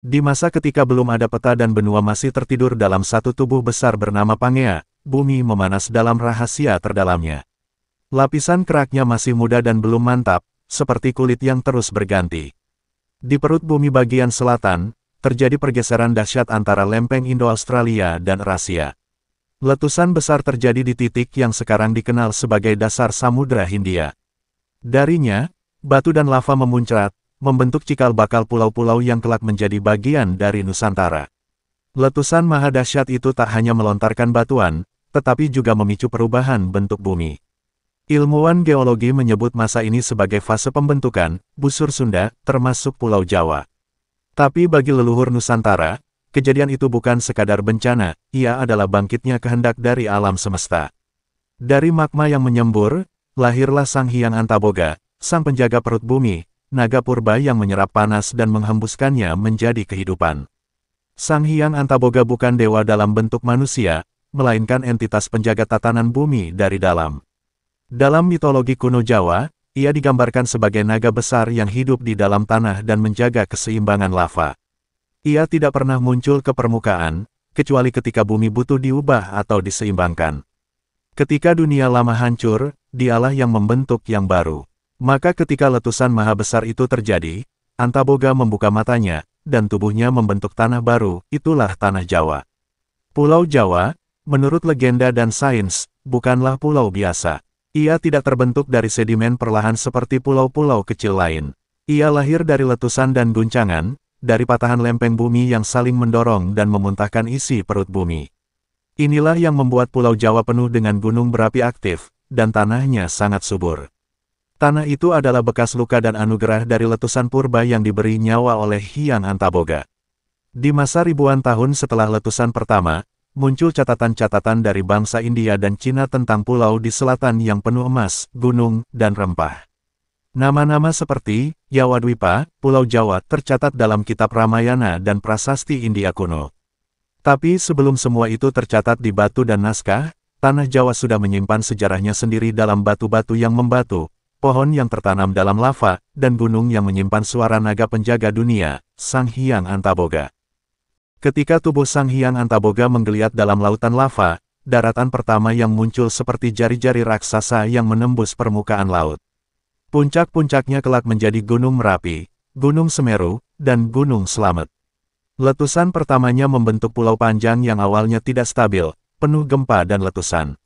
Di masa ketika belum ada peta dan benua masih tertidur dalam satu tubuh besar bernama Pangea, bumi memanas dalam rahasia terdalamnya. Lapisan keraknya masih muda dan belum mantap, seperti kulit yang terus berganti. Di perut bumi bagian selatan, terjadi pergeseran dahsyat antara lempeng Indo-Australia dan Eurasia. Letusan besar terjadi di titik yang sekarang dikenal sebagai dasar Samudra Hindia. Darinya, batu dan lava memuncrat, membentuk cikal bakal pulau-pulau yang kelak menjadi bagian dari Nusantara. Letusan maha dahsyat itu tak hanya melontarkan batuan, tetapi juga memicu perubahan bentuk bumi. Ilmuwan geologi menyebut masa ini sebagai fase pembentukan busur Sunda, termasuk Pulau Jawa. Tapi bagi leluhur Nusantara, kejadian itu bukan sekadar bencana, ia adalah bangkitnya kehendak dari alam semesta. Dari magma yang menyembur, lahirlah Sang Hyang Antaboga, sang penjaga perut bumi, naga purba yang menyerap panas dan menghembuskannya menjadi kehidupan. Sang Hyang Antaboga bukan dewa dalam bentuk manusia, melainkan entitas penjaga tatanan bumi dari dalam. Dalam mitologi kuno Jawa, ia digambarkan sebagai naga besar yang hidup di dalam tanah dan menjaga keseimbangan lava. Ia tidak pernah muncul ke permukaan, kecuali ketika bumi butuh diubah atau diseimbangkan. Ketika dunia lama hancur, dialah yang membentuk yang baru. Maka ketika letusan maha besar itu terjadi, Antaboga membuka matanya, dan tubuhnya membentuk tanah baru, itulah tanah Jawa. Pulau Jawa, menurut legenda dan sains, bukanlah pulau biasa. Ia tidak terbentuk dari sedimen perlahan seperti pulau-pulau kecil lain. Ia lahir dari letusan dan guncangan, dari patahan lempeng bumi yang saling mendorong dan memuntahkan isi perut bumi. Inilah yang membuat Pulau Jawa penuh dengan gunung berapi aktif, dan tanahnya sangat subur. Tanah itu adalah bekas luka dan anugerah dari letusan purba yang diberi nyawa oleh Hyang Antaboga. Di masa ribuan tahun setelah letusan pertama, muncul catatan-catatan dari bangsa India dan Cina tentang pulau di selatan yang penuh emas, gunung, dan rempah. Nama-nama seperti Yawadwipa, Pulau Jawa tercatat dalam kitab Ramayana dan prasasti India kuno. Tapi sebelum semua itu tercatat di batu dan naskah, tanah Jawa sudah menyimpan sejarahnya sendiri dalam batu-batu yang membatu, pohon yang tertanam dalam lava, dan gunung yang menyimpan suara naga penjaga dunia, Sang Hyang Antaboga. Ketika tubuh Sang Hyang Antaboga menggeliat dalam lautan lava, daratan pertama yang muncul seperti jari-jari raksasa yang menembus permukaan laut. Puncak-puncaknya kelak menjadi Gunung Merapi, Gunung Semeru, dan Gunung Slamet. Letusan pertamanya membentuk pulau panjang yang awalnya tidak stabil, penuh gempa dan letusan.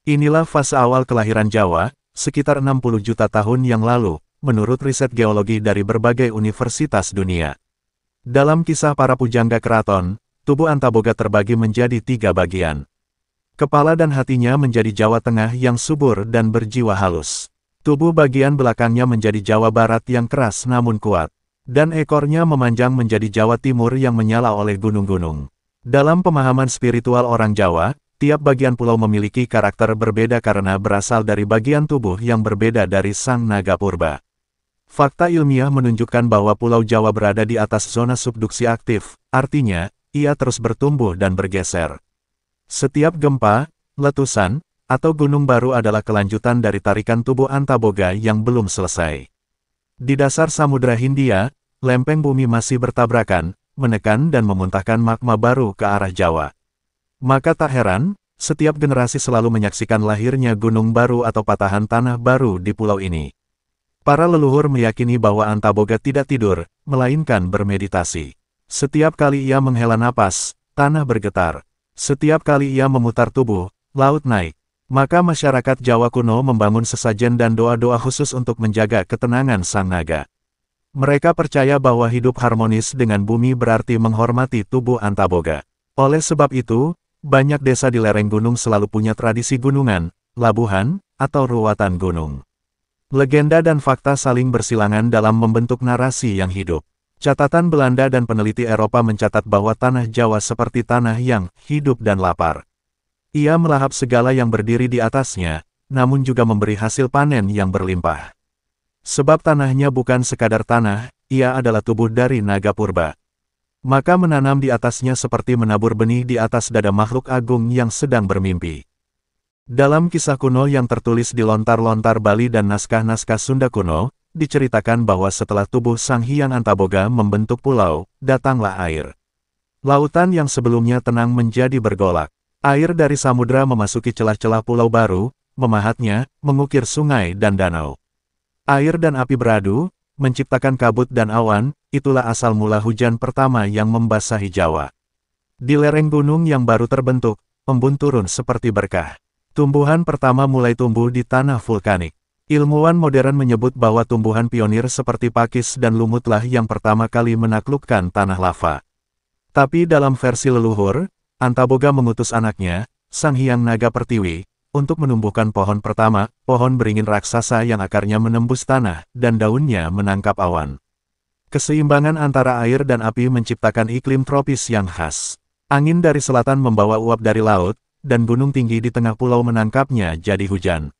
Inilah fase awal kelahiran Jawa, sekitar 60 juta tahun yang lalu, menurut riset geologi dari berbagai universitas dunia. Dalam kisah para pujangga keraton, tubuh Antaboga terbagi menjadi 3 bagian. Kepala dan hatinya menjadi Jawa Tengah yang subur dan berjiwa halus. Tubuh bagian belakangnya menjadi Jawa Barat yang keras namun kuat. Dan ekornya memanjang menjadi Jawa Timur yang menyala oleh gunung-gunung. Dalam pemahaman spiritual orang Jawa, tiap bagian pulau memiliki karakter berbeda karena berasal dari bagian tubuh yang berbeda dari sang naga purba. Fakta ilmiah menunjukkan bahwa Pulau Jawa berada di atas zona subduksi aktif, artinya, ia terus bertumbuh dan bergeser. Setiap gempa, letusan, atau gunung baru adalah kelanjutan dari tarikan tubuh Antaboga yang belum selesai. Di dasar Samudra Hindia, lempeng bumi masih bertabrakan, menekan dan memuntahkan magma baru ke arah Jawa. Maka tak heran, setiap generasi selalu menyaksikan lahirnya gunung baru atau patahan tanah baru di pulau ini. Para leluhur meyakini bahwa Antaboga tidak tidur, melainkan bermeditasi. Setiap kali ia menghela napas, tanah bergetar. Setiap kali ia memutar tubuh, laut naik. Maka masyarakat Jawa kuno membangun sesajen dan doa-doa khusus untuk menjaga ketenangan sang naga. Mereka percaya bahwa hidup harmonis dengan bumi berarti menghormati tubuh Antaboga. Oleh sebab itu, banyak desa di lereng gunung selalu punya tradisi gunungan, labuhan, atau ruwatan gunung. Legenda dan fakta saling bersilangan dalam membentuk narasi yang hidup. Catatan Belanda dan peneliti Eropa mencatat bahwa tanah Jawa seperti tanah yang hidup dan lapar. Ia melahap segala yang berdiri di atasnya, namun juga memberi hasil panen yang berlimpah. Sebab tanahnya bukan sekadar tanah, ia adalah tubuh dari naga purba. Maka menanam di atasnya seperti menabur benih di atas dada makhluk agung yang sedang bermimpi. Dalam kisah kuno yang tertulis di lontar-lontar Bali dan naskah-naskah Sunda kuno, diceritakan bahwa setelah tubuh Sang Hyang Antaboga membentuk pulau, datanglah air. Lautan yang sebelumnya tenang menjadi bergolak. Air dari samudra memasuki celah-celah pulau baru, memahatnya, mengukir sungai dan danau. Air dan api beradu, menciptakan kabut dan awan, itulah asal mula hujan pertama yang membasahi Jawa. Di lereng gunung yang baru terbentuk, embun turun seperti berkah. Tumbuhan pertama mulai tumbuh di tanah vulkanik. Ilmuwan modern menyebut bahwa tumbuhan pionir seperti pakis dan lumutlah yang pertama kali menaklukkan tanah lava. Tapi dalam versi leluhur, Antaboga mengutus anaknya, Sang Hyang Naga Pertiwi, untuk menumbuhkan pohon pertama, pohon beringin raksasa yang akarnya menembus tanah, dan daunnya menangkap awan. Keseimbangan antara air dan api menciptakan iklim tropis yang khas. Angin dari selatan membawa uap dari laut, dan gunung tinggi di tengah pulau menangkapnya jadi hujan.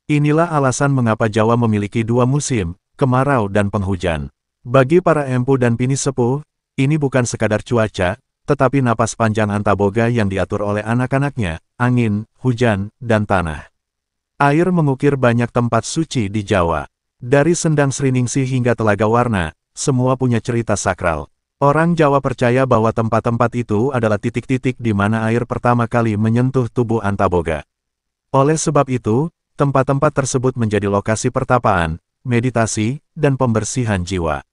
Inilah alasan mengapa Jawa memiliki dua musim, kemarau dan penghujan. Bagi para empu dan pini sepuh, ini bukan sekadar cuaca, tetapi napas panjang Antaboga yang diatur oleh anak-anaknya, angin, hujan, dan tanah. Air mengukir banyak tempat suci di Jawa. Dari Sendang Sriningsih hingga Telaga Warna, semua punya cerita sakral. Orang Jawa percaya bahwa tempat-tempat itu adalah titik-titik di mana air pertama kali menyentuh tubuh Antaboga. Oleh sebab itu, tempat-tempat tersebut menjadi lokasi pertapaan, meditasi, dan pembersihan jiwa.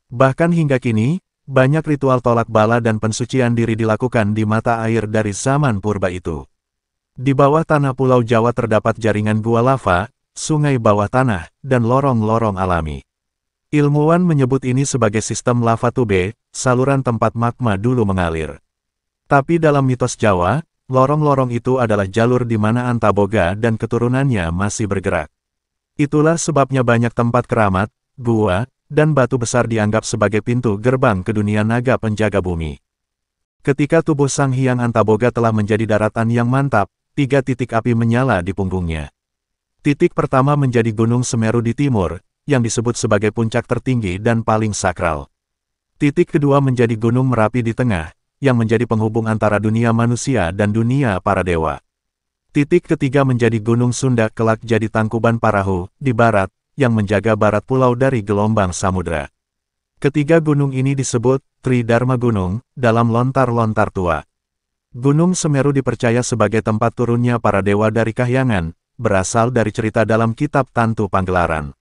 Bahkan hingga kini, banyak ritual tolak bala dan pensucian diri dilakukan di mata air dari zaman purba itu. Di bawah tanah Pulau Jawa terdapat jaringan gua lava, sungai bawah tanah, dan lorong-lorong alami. Ilmuwan menyebut ini sebagai sistem lava tube, saluran tempat magma dulu mengalir. Tapi dalam mitos Jawa, lorong-lorong itu adalah jalur di mana Antaboga dan keturunannya masih bergerak. Itulah sebabnya banyak tempat keramat, gua, dan batu besar dianggap sebagai pintu gerbang ke dunia naga penjaga bumi. Ketika tubuh Sang Hyang Antaboga telah menjadi daratan yang mantap, 3 titik api menyala di punggungnya. Titik pertama menjadi Gunung Semeru di timur, yang disebut sebagai puncak tertinggi dan paling sakral. Titik kedua menjadi Gunung Merapi di tengah, yang menjadi penghubung antara dunia manusia dan dunia para dewa. Titik ketiga menjadi Gunung Sunda kelak jadi Tangkuban Parahu, di barat, yang menjaga barat pulau dari gelombang samudra. Ketiga gunung ini disebut Tridharma Gunung, dalam lontar-lontar tua. Gunung Semeru dipercaya sebagai tempat turunnya para dewa dari Kahyangan, berasal dari cerita dalam kitab Tantu Panggelaran.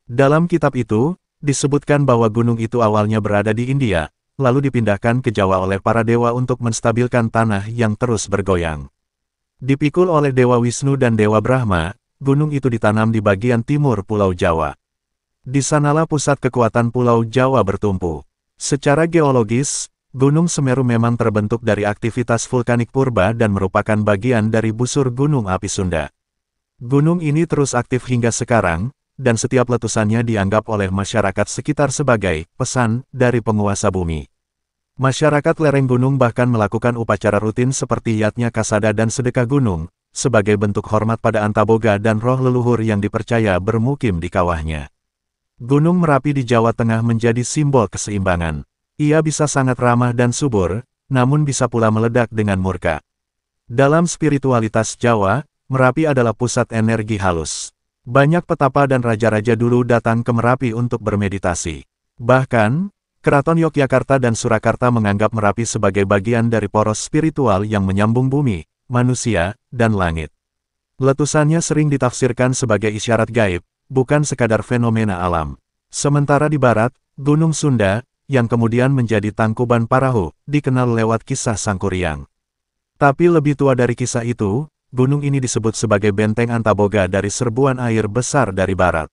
Dalam kitab itu, disebutkan bahwa gunung itu awalnya berada di India, lalu dipindahkan ke Jawa oleh para dewa untuk menstabilkan tanah yang terus bergoyang. Dipikul oleh Dewa Wisnu dan Dewa Brahma, gunung itu ditanam di bagian timur Pulau Jawa. Di sanalah pusat kekuatan Pulau Jawa bertumpu. Secara geologis, Gunung Semeru memang terbentuk dari aktivitas vulkanik purba dan merupakan bagian dari busur Gunung Api Sunda. Gunung ini terus aktif hingga sekarang, dan setiap letusannya dianggap oleh masyarakat sekitar sebagai pesan dari penguasa bumi. Masyarakat lereng gunung bahkan melakukan upacara rutin seperti yatnya kasada dan sedekah gunung, sebagai bentuk hormat pada Antaboga dan roh leluhur yang dipercaya bermukim di kawahnya. Gunung Merapi di Jawa Tengah menjadi simbol keseimbangan. Ia bisa sangat ramah dan subur, namun bisa pula meledak dengan murka. Dalam spiritualitas Jawa, Merapi adalah pusat energi halus. Banyak petapa dan raja-raja dulu datang ke Merapi untuk bermeditasi. Bahkan, Keraton Yogyakarta dan Surakarta menganggap Merapi sebagai bagian dari poros spiritual yang menyambung bumi, manusia, dan langit. Letusannya sering ditafsirkan sebagai isyarat gaib, bukan sekadar fenomena alam. Sementara di barat, Gunung Sunda, yang kemudian menjadi Tangkuban Parahu, dikenal lewat kisah Sangkuriang. Tapi lebih tua dari kisah itu, gunung ini disebut sebagai benteng Antaboga dari serbuan air besar dari barat.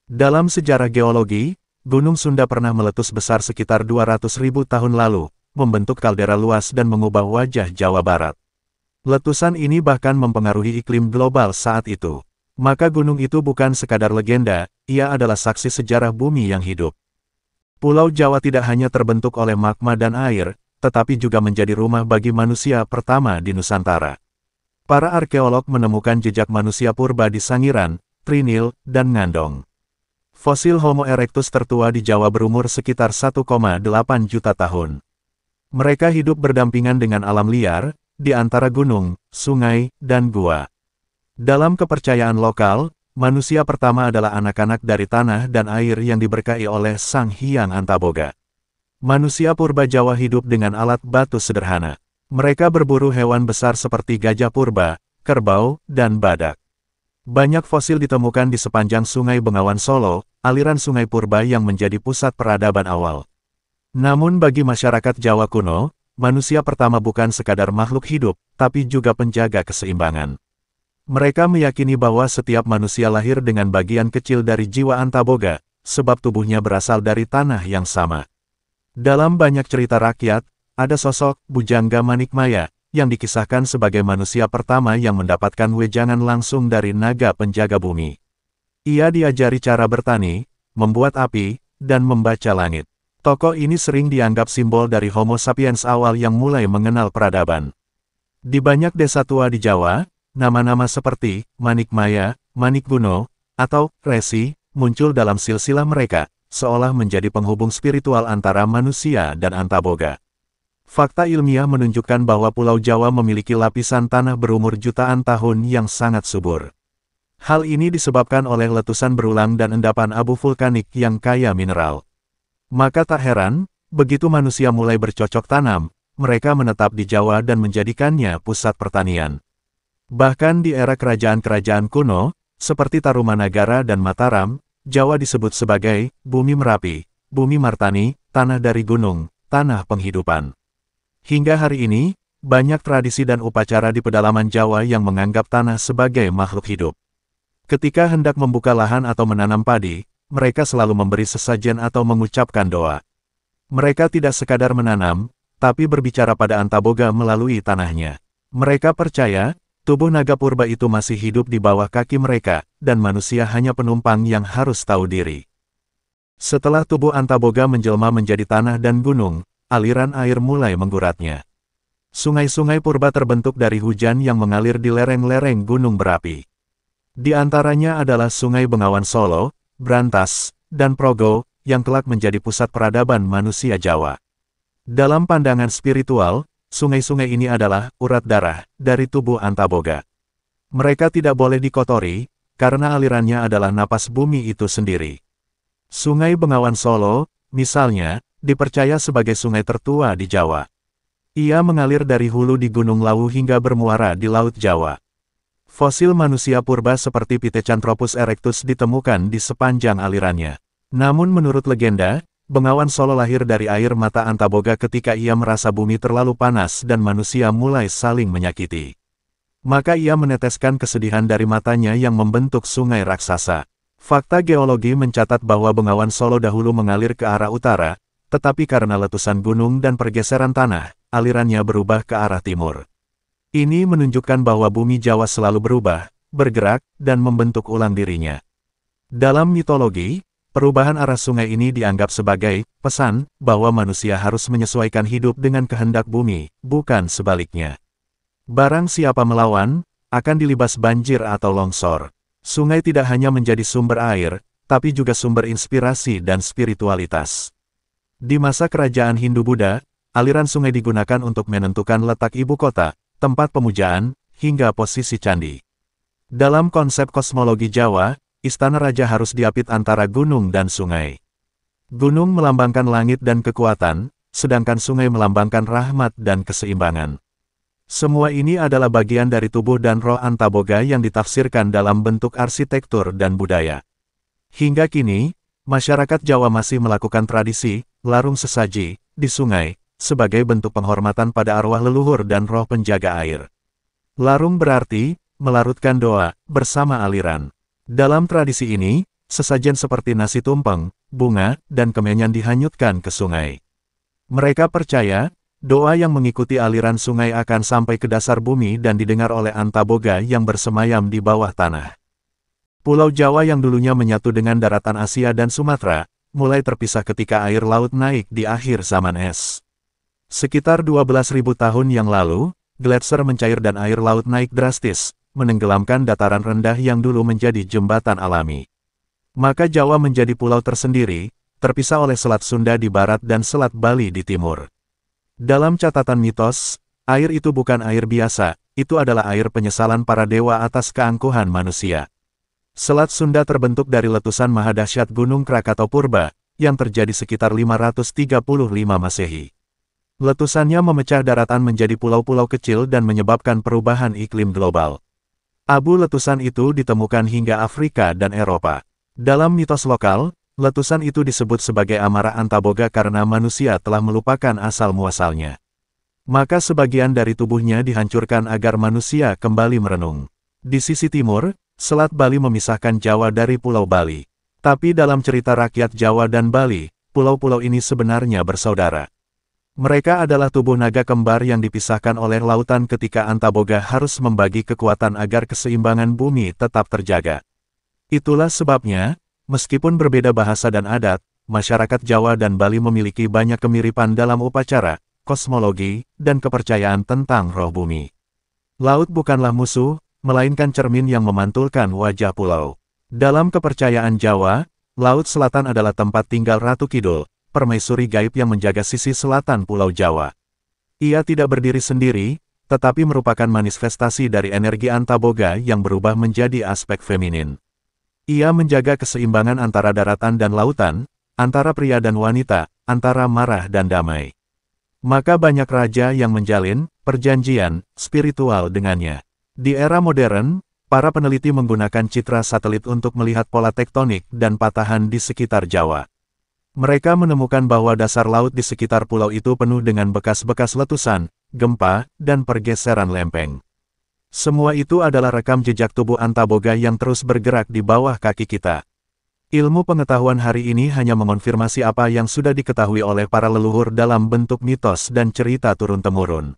Dalam sejarah geologi, Gunung Sunda pernah meletus besar sekitar 200.000 tahun lalu, membentuk kaldera luas dan mengubah wajah Jawa Barat. Letusan ini bahkan mempengaruhi iklim global saat itu. Maka gunung itu bukan sekadar legenda, ia adalah saksi sejarah bumi yang hidup. Pulau Jawa tidak hanya terbentuk oleh magma dan air, tetapi juga menjadi rumah bagi manusia pertama di Nusantara. Para arkeolog menemukan jejak manusia purba di Sangiran, Trinil, dan Ngandong. Fosil Homo erectus tertua di Jawa berumur sekitar 1,8 juta tahun. Mereka hidup berdampingan dengan alam liar, di antara gunung, sungai, dan gua. Dalam kepercayaan lokal, Manusia pertama adalah anak-anak dari tanah dan air yang diberkahi oleh Sang Hyang Antaboga. Manusia purba Jawa hidup dengan alat batu sederhana. Mereka berburu hewan besar seperti gajah purba, kerbau, dan badak. Banyak fosil ditemukan di sepanjang Sungai Bengawan Solo, aliran sungai purba yang menjadi pusat peradaban awal. Namun bagi masyarakat Jawa kuno, manusia pertama bukan sekadar makhluk hidup, tapi juga penjaga keseimbangan. Mereka meyakini bahwa setiap manusia lahir dengan bagian kecil dari jiwa Antaboga, sebab tubuhnya berasal dari tanah yang sama. Dalam banyak cerita rakyat, ada sosok Bujangga Manikmaya, yang dikisahkan sebagai manusia pertama yang mendapatkan wejangan langsung dari naga penjaga bumi. Ia diajari cara bertani, membuat api, dan membaca langit. Tokoh ini sering dianggap simbol dari Homo sapiens awal yang mulai mengenal peradaban. Di banyak desa tua di Jawa, nama-nama seperti Manikmaya, Manikguno, atau Resi, muncul dalam silsilah mereka, seolah menjadi penghubung spiritual antara manusia dan Antaboga. Fakta ilmiah menunjukkan bahwa Pulau Jawa memiliki lapisan tanah berumur jutaan tahun yang sangat subur. Hal ini disebabkan oleh letusan berulang dan endapan abu vulkanik yang kaya mineral. Maka tak heran, begitu manusia mulai bercocok tanam, mereka menetap di Jawa dan menjadikannya pusat pertanian. Bahkan di era kerajaan-kerajaan kuno, seperti Tarumanagara dan Mataram, Jawa disebut sebagai Bumi Merapi, Bumi Martani, Tanah dari Gunung, Tanah Penghidupan. Hingga hari ini, banyak tradisi dan upacara di pedalaman Jawa yang menganggap tanah sebagai makhluk hidup. Ketika hendak membuka lahan atau menanam padi, mereka selalu memberi sesajen atau mengucapkan doa. Mereka tidak sekadar menanam, tapi berbicara pada Antaboga melalui tanahnya. Mereka percaya, tubuh naga purba itu masih hidup di bawah kaki mereka, dan manusia hanya penumpang yang harus tahu diri. Setelah tubuh Antaboga menjelma menjadi tanah dan gunung, aliran air mulai mengguratnya. Sungai-sungai purba terbentuk dari hujan yang mengalir di lereng-lereng gunung berapi. Di antaranya adalah Sungai Bengawan Solo, Brantas, dan Progo, yang kelak menjadi pusat peradaban manusia Jawa. Dalam pandangan spiritual, sungai-sungai ini adalah urat darah dari tubuh Antaboga. Mereka tidak boleh dikotori, karena alirannya adalah napas bumi itu sendiri. Sungai Bengawan Solo, misalnya, dipercaya sebagai sungai tertua di Jawa. Ia mengalir dari hulu di Gunung Lawu hingga bermuara di Laut Jawa. Fosil manusia purba seperti Pithecanthropus erectus ditemukan di sepanjang alirannya. Namun menurut legenda, Bengawan Solo lahir dari air mata Antaboga ketika ia merasa bumi terlalu panas dan manusia mulai saling menyakiti. Maka ia meneteskan kesedihan dari matanya yang membentuk sungai raksasa. Fakta geologi mencatat bahwa Bengawan Solo dahulu mengalir ke arah utara, tetapi karena letusan gunung dan pergeseran tanah, alirannya berubah ke arah timur. Ini menunjukkan bahwa bumi Jawa selalu berubah, bergerak, dan membentuk ulang dirinya. Dalam mitologi, perubahan arah sungai ini dianggap sebagai pesan bahwa manusia harus menyesuaikan hidup dengan kehendak bumi, bukan sebaliknya. Barang siapa melawan, akan dilibas banjir atau longsor. Sungai tidak hanya menjadi sumber air, tapi juga sumber inspirasi dan spiritualitas. Di masa kerajaan Hindu-Buddha, aliran sungai digunakan untuk menentukan letak ibu kota, tempat pemujaan, hingga posisi candi. Dalam konsep kosmologi Jawa, istana raja harus diapit antara gunung dan sungai. Gunung melambangkan langit dan kekuatan, sedangkan sungai melambangkan rahmat dan keseimbangan. Semua ini adalah bagian dari tubuh dan roh Antaboga yang ditafsirkan dalam bentuk arsitektur dan budaya. Hingga kini, masyarakat Jawa masih melakukan tradisi larung sesaji di sungai, sebagai bentuk penghormatan pada arwah leluhur dan roh penjaga air. Larung berarti melarutkan doa bersama aliran. Dalam tradisi ini, sesajen seperti nasi tumpeng, bunga, dan kemenyan dihanyutkan ke sungai. Mereka percaya, doa yang mengikuti aliran sungai akan sampai ke dasar bumi dan didengar oleh Antaboga yang bersemayam di bawah tanah. Pulau Jawa yang dulunya menyatu dengan daratan Asia dan Sumatera, mulai terpisah ketika air laut naik di akhir zaman es. Sekitar 12.000 tahun yang lalu, gletser mencair dan air laut naik drastis, menenggelamkan dataran rendah yang dulu menjadi jembatan alami. Maka Jawa menjadi pulau tersendiri, terpisah oleh Selat Sunda di barat dan Selat Bali di timur. Dalam catatan mitos, air itu bukan air biasa, itu adalah air penyesalan para dewa atas keangkuhan manusia. Selat Sunda terbentuk dari letusan mahadahsyat Gunung Krakatau Purba, yang terjadi sekitar 535 Masehi. Letusannya memecah daratan menjadi pulau-pulau kecil dan menyebabkan perubahan iklim global. Abu letusan itu ditemukan hingga Afrika dan Eropa. Dalam mitos lokal, letusan itu disebut sebagai Amara Antaboga karena manusia telah melupakan asal-muasalnya. Maka sebagian dari tubuhnya dihancurkan agar manusia kembali merenung. Di sisi timur, Selat Bali memisahkan Jawa dari Pulau Bali. Tapi dalam cerita rakyat Jawa dan Bali, pulau-pulau ini sebenarnya bersaudara. Mereka adalah tubuh naga kembar yang dipisahkan oleh lautan ketika Antaboga harus membagi kekuatan agar keseimbangan bumi tetap terjaga. Itulah sebabnya, meskipun berbeda bahasa dan adat, masyarakat Jawa dan Bali memiliki banyak kemiripan dalam upacara, kosmologi, dan kepercayaan tentang roh bumi. Laut bukanlah musuh, melainkan cermin yang memantulkan wajah pulau. Dalam kepercayaan Jawa, Laut Selatan adalah tempat tinggal Ratu Kidul, permaisuri gaib yang menjaga sisi selatan Pulau Jawa. Ia tidak berdiri sendiri, tetapi merupakan manifestasi dari energi Antaboga yang berubah menjadi aspek feminin. Ia menjaga keseimbangan antara daratan dan lautan, antara pria dan wanita, antara marah dan damai. Maka banyak raja yang menjalin perjanjian spiritual dengannya. Di era modern, para peneliti menggunakan citra satelit untuk melihat pola tektonik dan patahan di sekitar Jawa. Mereka menemukan bahwa dasar laut di sekitar pulau itu penuh dengan bekas-bekas letusan, gempa, dan pergeseran lempeng. Semua itu adalah rekam jejak tubuh Antaboga yang terus bergerak di bawah kaki kita. Ilmu pengetahuan hari ini hanya mengonfirmasi apa yang sudah diketahui oleh para leluhur dalam bentuk mitos dan cerita turun-temurun.